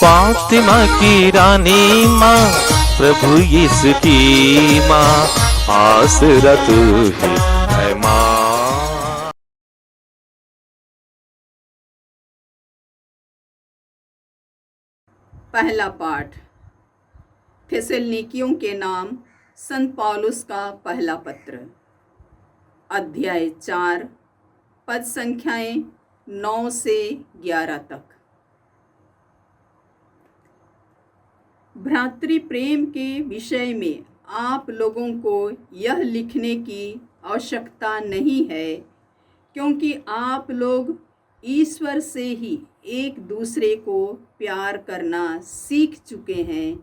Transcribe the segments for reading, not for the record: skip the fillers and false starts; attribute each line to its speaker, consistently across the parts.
Speaker 1: फातिमा की रानी माँ, प्रभु यीशु की माँ, आसरा तू ही है माँ।
Speaker 2: पहला पाठ थिस्सलुनीकियों के नाम संत पौलुस का पहला पत्र, अध्याय 4, पद संख्याएं 9 से 11 तक। भ्रातृ प्रेम के विषय में आप लोगों को यह लिखने की आवश्यकता नहीं है, क्योंकि आप लोग ईश्वर से ही एक दूसरे को प्यार करना सीख चुके हैं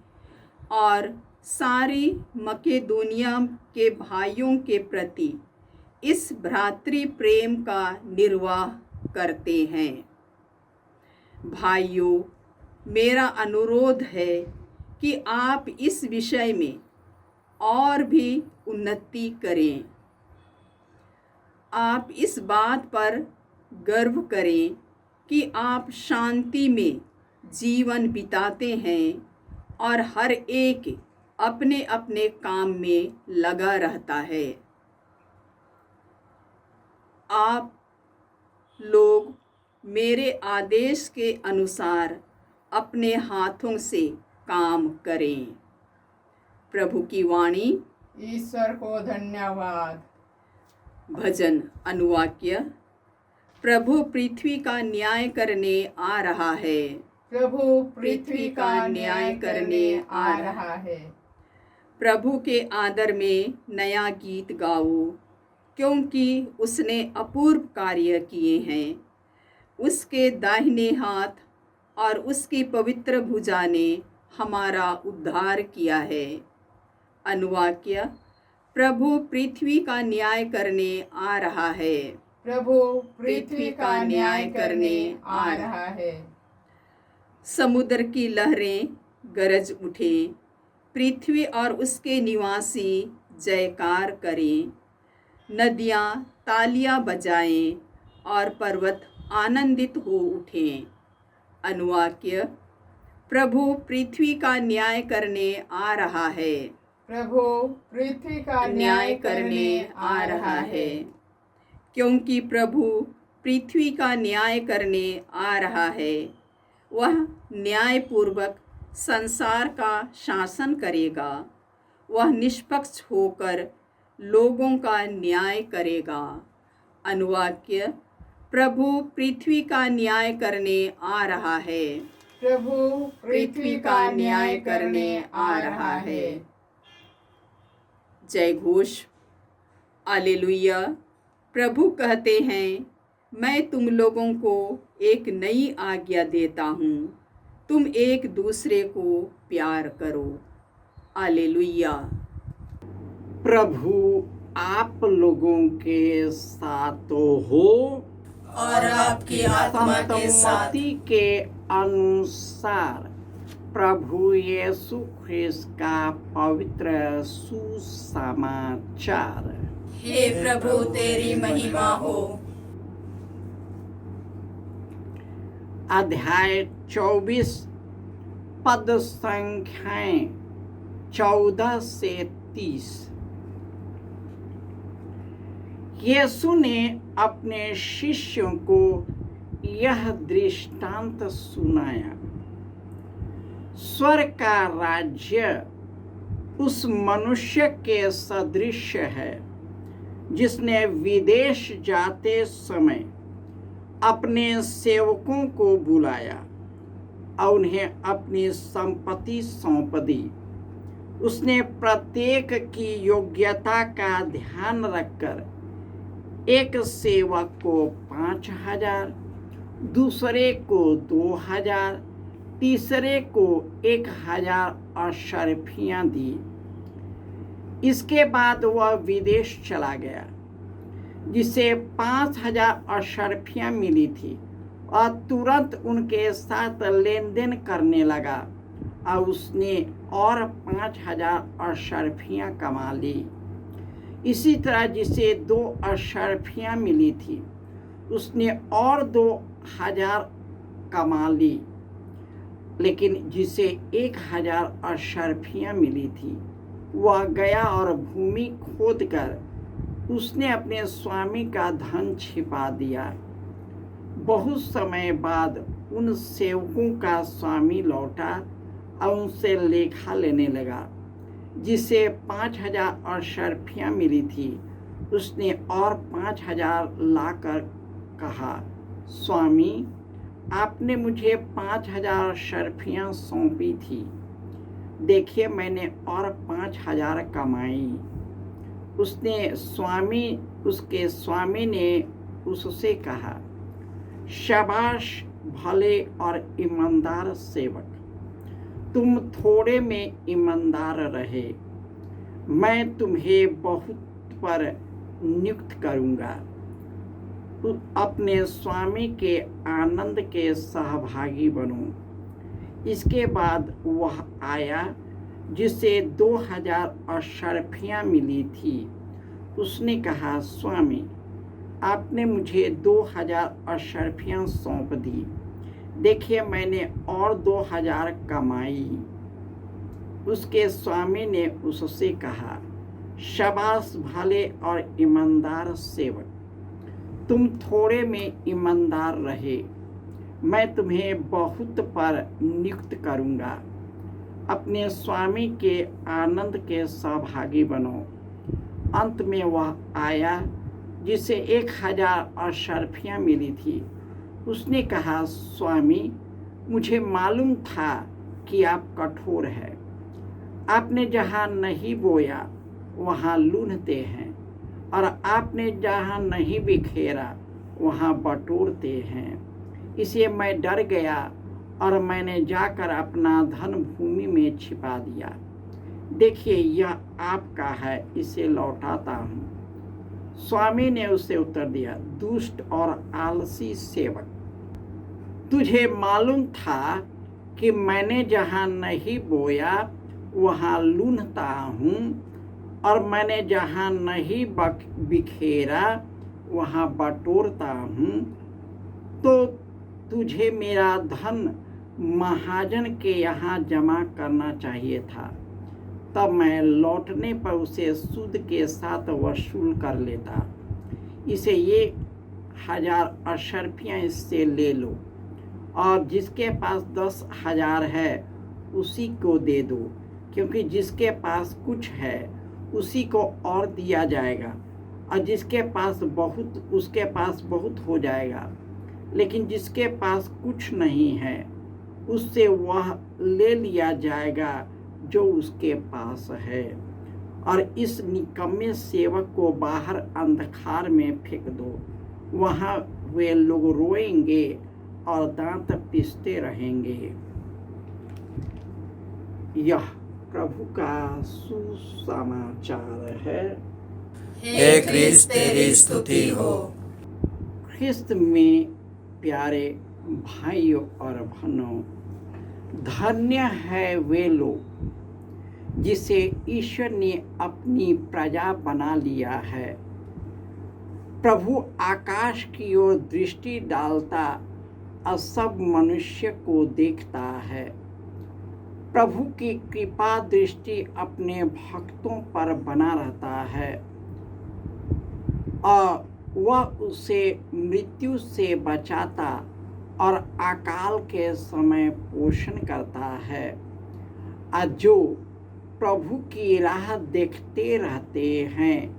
Speaker 2: और सारी मकेदोनिया के भाइयों के प्रति इस भ्रातृ प्रेम का निर्वाह करते हैं। भाइयों, मेरा अनुरोध है कि आप इस विषय में और भी उन्नति करें। आप इस बात पर गर्व करें कि आप शांति में जीवन बिताते हैं और हर एक अपने अपने काम में लगा रहता है। आप लोग मेरे आदेश के अनुसार अपने हाथों से काम करें। प्रभु की वाणी।
Speaker 3: ईश्वर को धन्यवाद।
Speaker 2: भजन अनुवाक्य। प्रभु पृथ्वी का न्याय करने आ रहा है।
Speaker 3: प्रभु पृथ्वी का न्याय करने आ रहा है।
Speaker 2: प्रभु के आदर में नया गीत गाओ, क्योंकि उसने अपूर्व कार्य किए हैं। उसके दाहिने हाथ और उसकी पवित्र भुजा ने हमारा उद्धार किया है। अनुवाक्य। प्रभु पृथ्वी का न्याय करने आ रहा है।
Speaker 3: प्रभु पृथ्वी का न्याय करने आ रहा है।
Speaker 2: समुद्र की लहरें गरज उठे, पृथ्वी और उसके निवासी जयकार करें। नदियाँ तालियां बजाएं और पर्वत आनंदित हो उठें। अनुवाक्य। प्रभु पृथ्वी का न्याय करने आ रहा है।
Speaker 3: प्रभु पृथ्वी का न्याय करने आ रहा है।
Speaker 2: क्योंकि प्रभु पृथ्वी का न्याय करने आ रहा है, वह न्यायपूर्वक संसार का शासन करेगा। वह निष्पक्ष होकर लोगों का न्याय करेगा। अनुवाक्य। प्रभु पृथ्वी का न्याय करने आ रहा है।
Speaker 3: प्रभु पृथ्वी का न्याय करने आ रहा है।
Speaker 2: जय घोष। हालेलुया। प्रभु कहते हैं, मैं तुम लोगों को एक नई आज्ञा देता हूँ, तुम एक दूसरे को प्यार करो। हालेलुया।
Speaker 4: प्रभु आप लोगों के साथ हो
Speaker 2: और आपकी आत्मा के साथ।
Speaker 4: संतमती के अनुसार प्रभु यीशु ख्रिस्त का पवित्र सुसमाचार।
Speaker 2: हे प्रभु, तेरी महिमा हो।
Speaker 4: अध्याय 24 पद संख्याएं 14 से 30। यीशु ने अपने शिष्यों को यह दृष्टांत सुनाया। स्वर्ग का राज्य उस मनुष्य के सदृश है जिसने विदेश जाते समय अपने सेवकों को बुलाया और उन्हें अपनी संपत्ति सौंप दी। उसने प्रत्येक की योग्यता का ध्यान रखकर एक सेवक को 5,000, दूसरे को 2,000, तीसरे को 1,000 अशर्फियाँ दी। इसके बाद वह विदेश चला गया। जिसे 5,000 अशर्फियाँ मिली थी और तुरंत उनके साथ लेन देन करने लगा और उसने और 5,000 अशर्फियाँ कमा ली। इसी तरह जिसे 2 अशर्फियाँ मिली थी उसने और 2,000 कमा ली। लेकिन जिसे 1000 अशर्फियाँ मिली थी, वह गया और भूमि खोदकर उसने अपने स्वामी का धन छिपा दिया। बहुत समय बाद उन सेवकों का स्वामी लौटा और उनसे लेखा लेने लगा। जिसे 5000 अशर्फियाँ मिली थी, उसने और 5000 लाकर कहा, स्वामी, आपने मुझे 5000 अशर्फियाँ सौंपी थी। देखिए, मैंने और 5000 कमाई। उसके स्वामी ने उससे कहा, शाबाश भले और ईमानदार सेवक, तुम थोड़े में ईमानदार रहे, मैं तुम्हें बहुत पर नियुक्त करूँगा। अपने स्वामी के आनंद के सहभागी बनो। इसके बाद वह आया जिसे 2000 अशर्फियाँ मिली थी। उसने कहा, स्वामी, आपने मुझे 2000 अशर्फियाँ सौंप दी। देखिए, मैंने और 2000 कमाई। उसके स्वामी ने उससे कहा, शाबाश भले और ईमानदार सेवक, तुम थोड़े में ईमानदार रहे, मैं तुम्हें बहुत पर नियुक्त करूँगा। अपने स्वामी के आनंद के सहभागी बनो। अंत में वह आया जिसे 1000 अशर्फियाँ मिली थी। उसने कहा, स्वामी, मुझे मालूम था कि आप कठोर हैं। आपने जहाँ नहीं बोया वहाँ लूनते हैं, और आपने जहाँ नहीं बिखेरा वहाँ बटोरते हैं। इसलिए मैं डर गया और मैंने जाकर अपना धन भूमि में छिपा दिया। देखिए, यह आपका है, इसे लौटाता हूँ। स्वामी ने उसे उत्तर दिया, दुष्ट और आलसी सेवक, तुझे मालूम था कि मैंने जहाँ नहीं बोया वहाँ लूनता हूँ, और मैंने जहाँ नहीं बिखेरा वहाँ बटोरता हूँ। तो तुझे मेरा धन महाजन के यहाँ जमा करना चाहिए था, तब मैं लौटने पर उसे सूद के साथ वसूल कर लेता। इसे 1000 अशर्फियाँ इससे ले लो, और जिसके पास 10,000 है उसी को दे दो, क्योंकि जिसके पास कुछ है उसी को और दिया जाएगा, और जिसके पास बहुत उसके पास बहुत हो जाएगा। लेकिन जिसके पास कुछ नहीं है उससे वह ले लिया जाएगा जो उसके पास है। और इस निकम्मे सेवक को बाहर अंधकार में फेंक दो, वहाँ वे लोग रोएंगे और दांत पीसते रहेंगे। यह प्रभु का सुसमाचार है।
Speaker 3: हे क्रिस्त, तेरी स्तुति हो।
Speaker 4: ख्रिस्त में प्यारे भाइयों और बहनों, धन्य है वे लोग जिसे ईश्वर ने अपनी प्रजा बना लिया है। प्रभु आकाश की ओर दृष्टि डालता और सब मनुष्य को देखता है। प्रभु की कृपा दृष्टि अपने भक्तों पर बना रहता है, और वह उसे मृत्यु से बचाता और अकाल के समय पोषण करता है। और जो प्रभु की राह देखते रहते हैं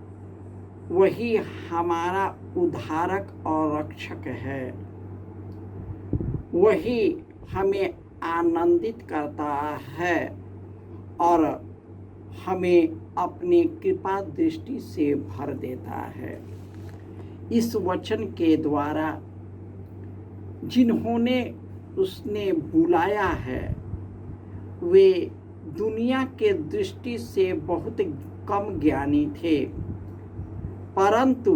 Speaker 4: वही हमारा उद्धारक और रक्षक है। वही हमें आनंदित करता है और हमें अपनी कृपा दृष्टि से भर देता है। इस वचन के द्वारा जिन्होंने उसने बुलाया है वे दुनिया के दृष्टि से बहुत कम ज्ञानी थे, परंतु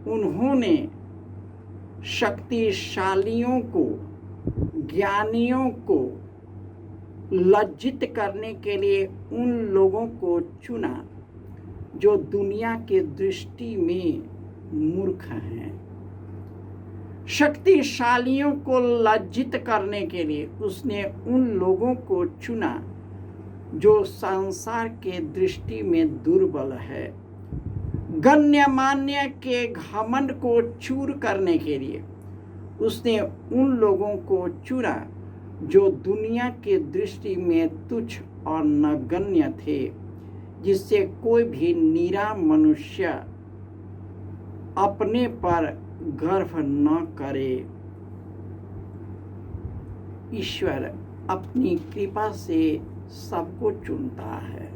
Speaker 4: उन्होंने शक्तिशालियों को, ज्ञानियों को लज्जित करने के लिए उन लोगों को चुना जो दुनिया के दृष्टि में मूर्ख हैं। शक्तिशालियों को लज्जित करने के लिए उसने उन लोगों को चुना जो संसार के दृष्टि में दुर्बल है। गण्यमान्य के घमंड को चूर करने के लिए उसने उन लोगों को चुना जो दुनिया के दृष्टि में तुच्छ और नगण्य थे, जिससे कोई भी नीरा मनुष्य अपने पर गर्व न करे। ईश्वर अपनी कृपा से सबको चुनता है।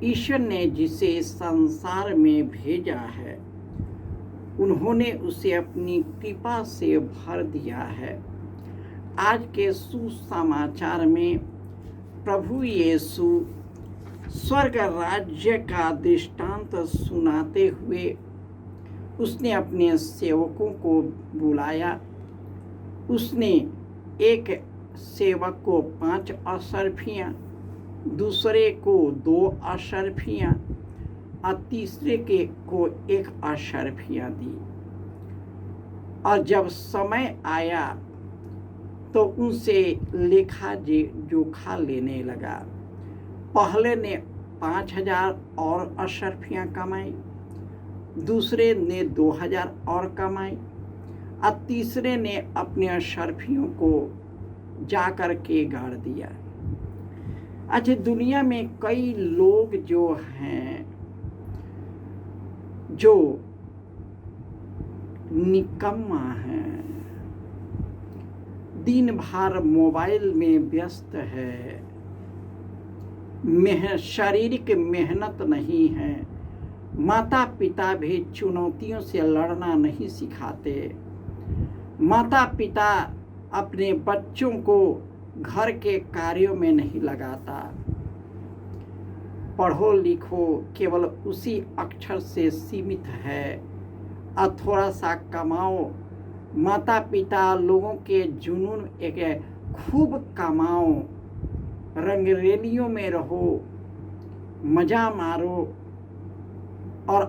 Speaker 4: ईश्वर ने जिसे संसार में भेजा है, उन्होंने उसे अपनी कृपा से भर दिया है। आज के सुसमाचार में प्रभु यीशु स्वर्ग राज्य का दृष्टांत सुनाते हुए उसने अपने सेवकों को बुलाया। उसने एक सेवक को 5 अशर्फियाँ, दूसरे को 2 अशर्फियाँ और तीसरे को 1 अशर्फियाँ दी। और जब समय आया तो उनसे लेखा जोखा लेने लगा। पहले ने 5000 और अशर्फियाँ कमाई, दूसरे ने 2000 और कमाई और तीसरे ने अपने अशर्फियों को जाकर के गाड़ दिया। अच्छा, दुनिया में कई लोग जो हैं जो निकम्मा हैं, दिन भर मोबाइल में व्यस्त है, शारीरिक मेहनत नहीं है। माता पिता भी चुनौतियों से लड़ना नहीं सिखाते। माता पिता अपने बच्चों को घर के कार्यों में नहीं लगाता। पढ़ो लिखो केवल उसी अक्षर से सीमित है और थोड़ा सा कमाओ। माता पिता लोगों के जुनून एक खूब कमाओ, रंगरेलियों में रहो, मजा मारो और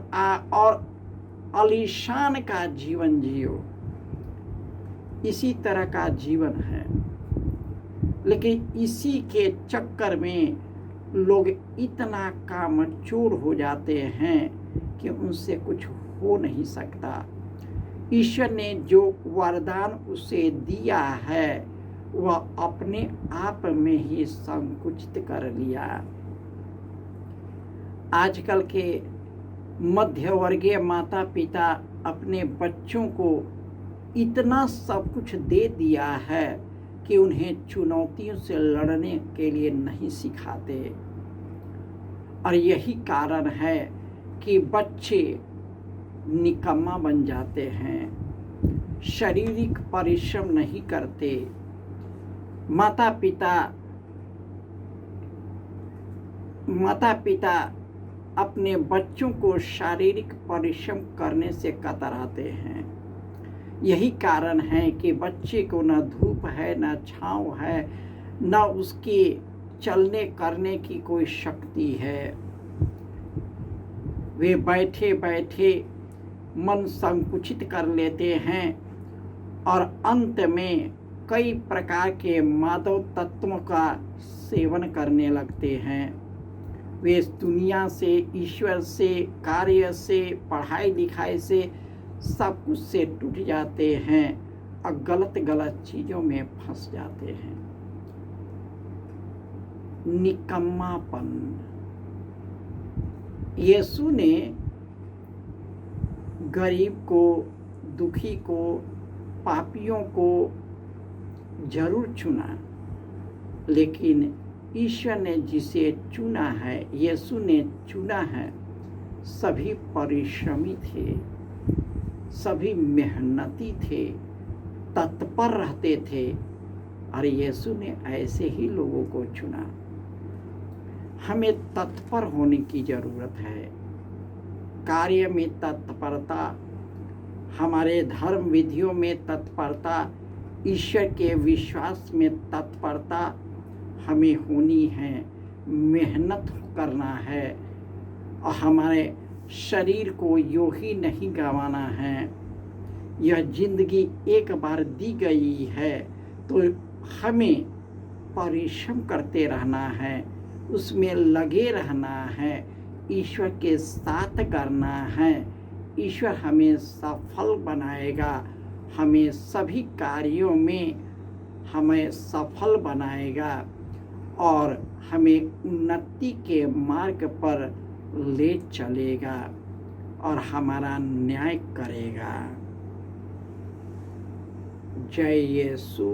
Speaker 4: आलीशान का जीवन जियो। इसी तरह का जीवन है, लेकिन इसी के चक्कर में लोग इतना कामचोर हो जाते हैं कि उनसे कुछ हो नहीं सकता। ईश्वर ने जो वरदान उसे दिया है वह अपने आप में ही संकुचित कर लिया। आजकल के मध्यवर्गीय माता पिता अपने बच्चों को इतना सब कुछ दे दिया है कि उन्हें चुनौतियों से लड़ने के लिए नहीं सिखाते। और यही कारण है कि बच्चे निकम्मा बन जाते हैं, शारीरिक परिश्रम नहीं करते। माता पिता अपने बच्चों को शारीरिक परिश्रम करने से कतराते हैं। यही कारण है कि बच्चे को न धूप है, न छाँव है, न उसके चलने करने की कोई शक्ति है। वे बैठे बैठे मन संकुचित कर लेते हैं और अंत में कई प्रकार के मादक तत्वों का सेवन करने लगते हैं। वे इस दुनिया से, ईश्वर से, कार्य से, पढ़ाई लिखाई से, सब कुछ से टूट जाते हैं और गलत चीज़ों में फंस जाते हैं। निकम्मापन। यीशु ने गरीब को, दुखी को, पापियों को जरूर चुना, लेकिन ईश्वर ने जिसे चुना है, यीशु ने चुना है, सभी परिश्रमी थे, सभी मेहनती थे, तत्पर रहते थे। और यीशु ने ऐसे ही लोगों को चुना। हमें तत्पर होने की ज़रूरत है। कार्य में तत्परता, हमारे धर्म विधियों में तत्परता, ईश्वर के विश्वास में तत्परता हमें होनी है। मेहनत करना है और हमारे शरीर को यूं ही नहीं गंवाना है यह जिंदगी एक बार दी गई है तो हमें परिश्रम करते रहना है, उसमें लगे रहना है, ईश्वर के साथ करना है। ईश्वर हमें सफल बनाएगा, हमें सभी कार्यों में हमें सफल बनाएगा और हमें उन्नति के मार्ग पर ले चलेगा और हमारा न्याय करेगा। जय यीशु।